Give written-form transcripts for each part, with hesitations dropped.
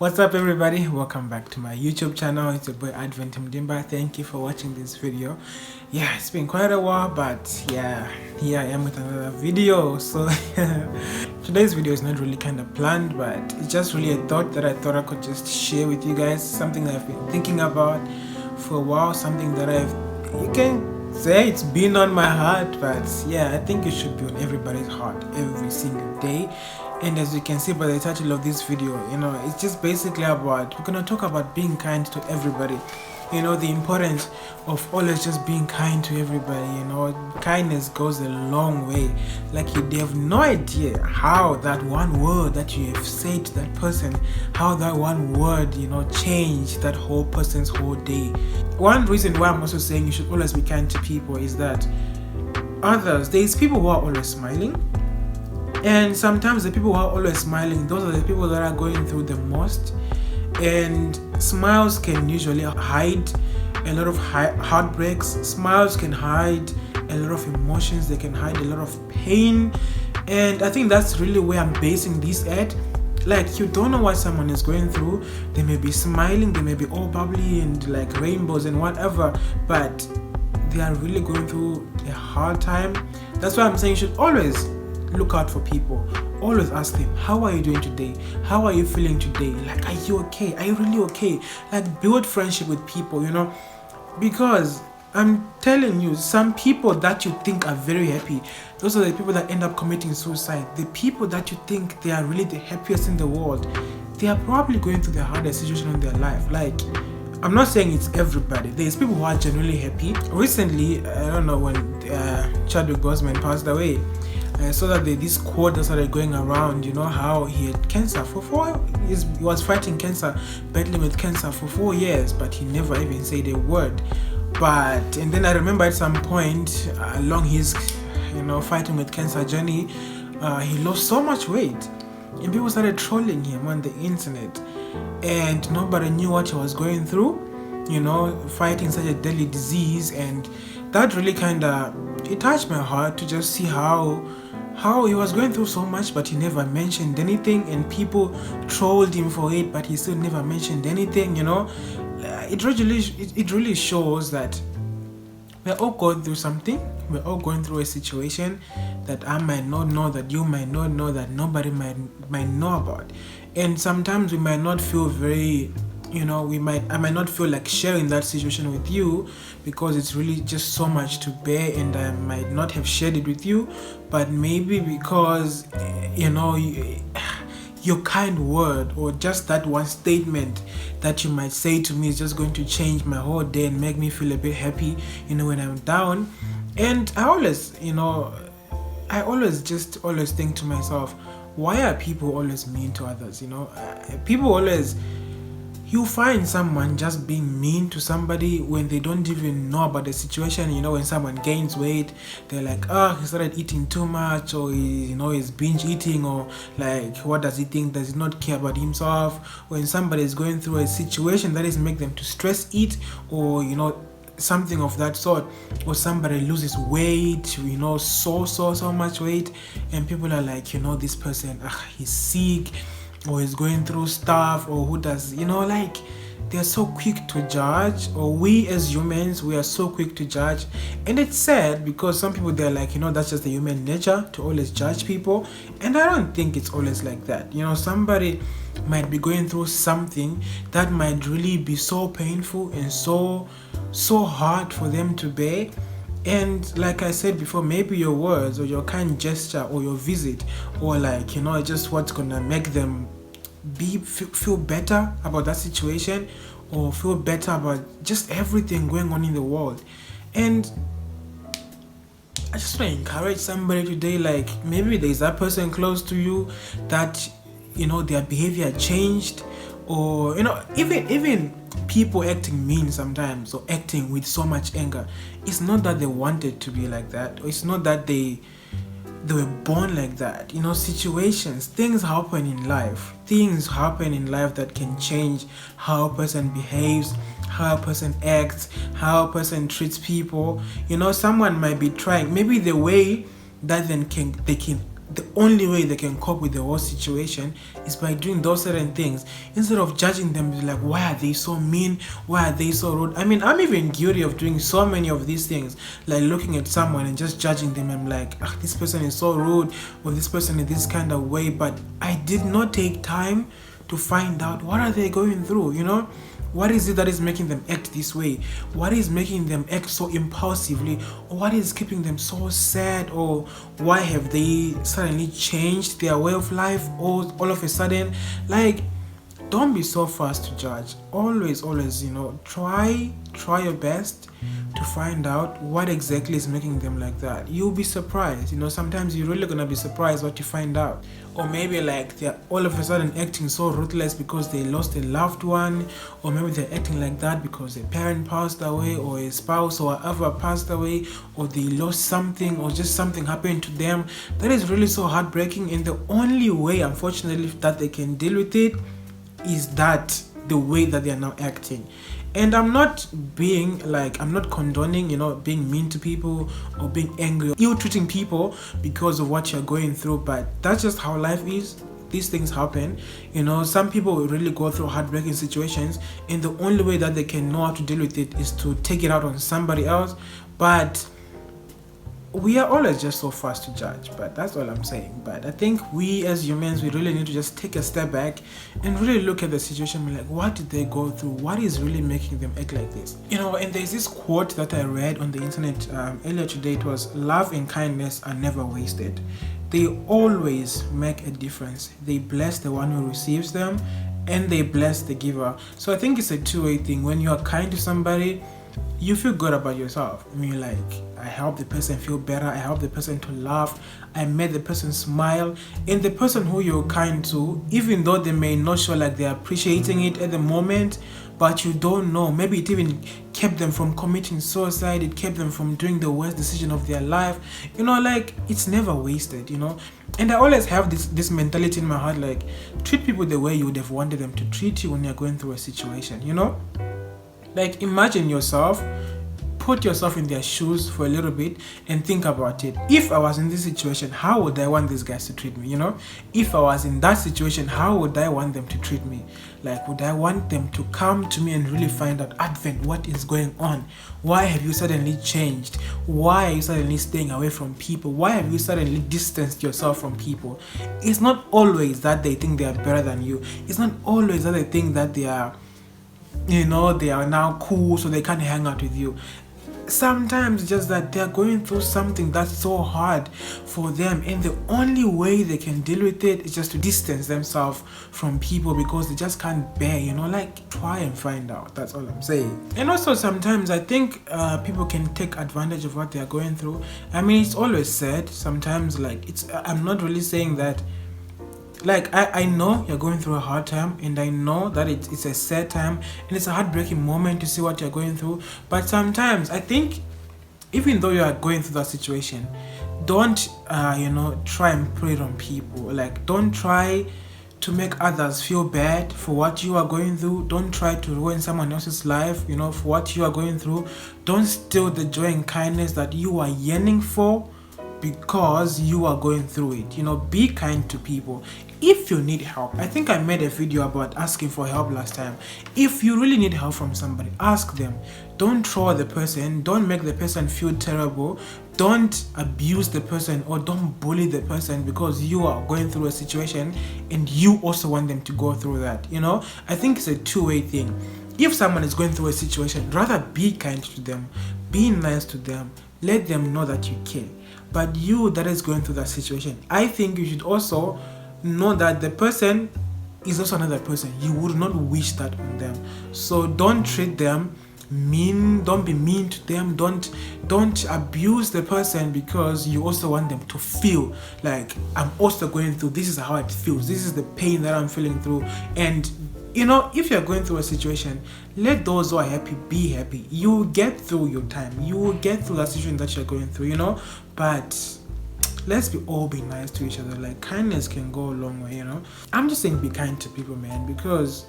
What's up, everybody? Welcome back to my YouTube channel. It's your boy Advent Mudimba. Thank you for watching this video. Yeah, it's been quite a while, but yeah, here I am with another video. So today's video is not really kind of planned, but it's just really a thought that I thought I could just share with you guys. Something that I've been thinking about for a while, something that you can say it's been on my heart, but yeah, I think it should be on everybody's heart every single day. And as you can see by the title of this video, it's just basically about, we're gonna talk about being kind to everybody. The importance of always just being kind to everybody. Kindness goes a long way. Like, you have no idea how that one word that you have said to that person, how that one word, changed that whole person's whole day. One reason why I'm also saying you should always be kind to people is that there's people who are always smiling. And sometimes the people who are always smiling, those are the people that are going through the most. And smiles can usually hide a lot of heartbreaks. Smiles can hide a lot of emotions. They can hide a lot of pain. And I think that's really where I'm basing this at. Like, you don't know what someone is going through. They may be smiling, they may be all bubbly and like rainbows and whatever, but they are really going through a hard time. That's why I'm saying you should always look out for people. Always ask them, how are you doing today? How are you feeling today? Like, are you okay? Are you really okay? Like, build friendship with people, because I'm telling you, some people that you think are very happy, those are the people that end up committing suicide. The people that you think they are really the happiest in the world, they are probably going through the hardest situation in their life. Like, I'm not saying it's everybody. There's people who are genuinely happy. Recently, I don't know, when Chadwick Boseman passed away, I saw that this quote that started going around, how he had cancer for 4 years. He was fighting cancer, battling with cancer for 4 years, but he never even said a word. And then I remember at some point along his, fighting with cancer journey, he lost so much weight, and people started trolling him on the internet, and nobody knew what he was going through, fighting such a deadly disease. And that really it touched my heart to just see how he was going through so much, but he never mentioned anything, and people trolled him for it, but he still never mentioned anything. It really shows that we're all going through something. We're all going through a situation that I might not know, that you might not know, that nobody might know about. And sometimes we might not feel very, I might not feel like sharing that situation with you because it's really just so much to bear, and I might not have shared it with you. But maybe because, your kind word or just that one statement that you might say to me is just going to change my whole day and make me feel a bit happy, when I'm down. And I always think to myself, why are people always mean to others? People always, you find someone just being mean to somebody when they don't even know about the situation. When someone gains weight, they're like, he started eating too much, or he's binge eating, or like, what does he think? Does he not care about himself? When somebody is going through a situation that is make them to stress eat, or something of that sort, or somebody loses weight, so much weight, and people are like, this person, he's sick, or is going through stuff, or who does, like, they're so quick to judge. Or we as humans, we are so quick to judge. And it's sad because some people, they're like, that's just the human nature to always judge people. And I don't think it's always like that. Somebody might be going through something that might really be so painful and so hard for them to bear. And like I said before, maybe your words or your kind gesture or your visit, or like, just what's gonna make them feel better about that situation, or feel better about just everything going on in the world. And I just want to encourage somebody today, like, maybe there's that person close to you that, their behavior changed, or, even people acting mean sometimes, or acting with so much anger. It's not that they wanted to be like that, or it's not that they were born like that. Situations, things happen in life that can change how a person behaves, how a person acts, how a person treats people. Someone might be trying, maybe the way that they can the only way they can cope with the whole situation is by doing those certain things. Instead of judging them, like, why are they so mean? Why are they so rude? I mean, I'm even guilty of doing so many of these things, like looking at someone and just judging them. I'm like, this person is so rude, or this person is this kind of way. But I did not take time to find out what are they going through, What is it that is making them act this way? What is making them act so impulsively? Or what is keeping them so sad? Or why have they suddenly changed their way of life all of a sudden? Like, don't be so fast to judge. Always, try your best to find out what exactly is making them like that. You'll be surprised. Sometimes you're really gonna be surprised what you find out. Or maybe like they're all of a sudden acting so ruthless because they lost a loved one, or maybe they're acting like that because a parent passed away, or a spouse or whatever passed away, or they lost something, or just something happened to them. That is really so heartbreaking, and the only way, unfortunately, that they can deal with it is that the way that they are now acting. And I'm not condoning, being mean to people or being angry or ill-treating people because of what you're going through, but that's just how life is. These things happen. Some people will really go through heartbreaking situations, and the only way that they can know how to deal with it is to take it out on somebody else. But we are always just so fast to judge, but that's all I'm saying. But I think we as humans, we really need to just take a step back and really look at the situation and be like, what did they go through? What is really making them act like this? And there's this quote that I read on the internet earlier today. It was, love and kindness are never wasted. They always make a difference. They bless the one who receives them, and they bless the giver. So I think it's a two-way thing. When you are kind to somebody, you feel good about yourself. I help the person feel better, I help the person to laugh, I made the person smile. And the person who you're kind to, even though they may not show like they're appreciating it at the moment, but you don't know, maybe it even kept them from committing suicide, it kept them from doing the worst decision of their life. It's never wasted, And I always have this mentality in my heart, like, treat people the way you would have wanted them to treat you when you're going through a situation, Like, imagine yourself, put yourself in their shoes for a little bit and think about it. If I was in this situation, how would I want these guys to treat me, If I was in that situation, how would I want them to treat me? Like, would I want them to come to me and really find out, Advent, what is going on? Why have you suddenly changed? Why are you suddenly staying away from people? Why have you suddenly distanced yourself from people? It's not always that they think they are better than you. It's not always that they think that they are now cool, so they can't hang out with you. Sometimes just that they're going through something that's so hard for them, and the only way they can deal with it is just to distance themselves from people because they just can't bear, try and find out. That's all I'm saying. And also sometimes I think people can take advantage of what they're going through. It's always said sometimes, I'm not really saying that. I know you're going through a hard time, and I know that it's a sad time, and it's a heartbreaking moment to see what you're going through. But sometimes I think, even though you are going through that situation, don't try and put it on people. Don't try to make others feel bad for what you are going through. Don't try to ruin someone else's life, for what you are going through. Don't steal the joy and kindness that you are yearning for because you are going through it. Be kind to people. If you need help, I think I made a video about asking for help last time. If you really need help from somebody, ask them. Don't troll the person, don't make the person feel terrible, don't abuse the person, or don't bully the person because you are going through a situation and you also want them to go through that. I think it's a two-way thing. If someone is going through a situation, rather be kind to them, be nice to them, let them know that you care. But you that is going through that situation, I think you should also know that the person is also another person. You would not wish that on them. So don't treat them mean, don't be mean to them, don't abuse the person because you also want them to feel like, I'm also going through, this is how it feels, this is the pain that I'm feeling through. And if you're going through a situation, let those who are happy be happy. You will get through your time, you will get through that situation that you're going through, but let's all be nice to each other. Kindness can go a long way. I'm just saying, be kind to people, man, because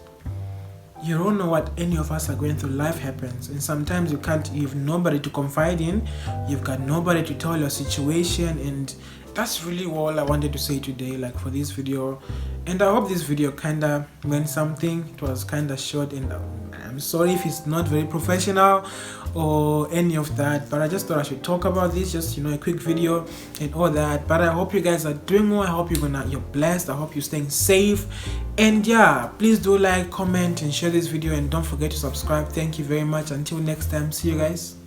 you don't know what any of us are going through. Life happens, and sometimes you have nobody to confide in, you've got nobody to tell your situation, and that's really all I wanted to say today, like for this video. And I hope this video kinda meant something. It was kinda short, and I'm sorry if it's not very professional or any of that, but I just thought I should talk about this, just a quick video and all that. But I hope you guys are doing well. I hope you're blessed. I hope you're staying safe. And yeah, please do like, comment, and share this video, and don't forget to subscribe. Thank you very much. Until next time, see you guys.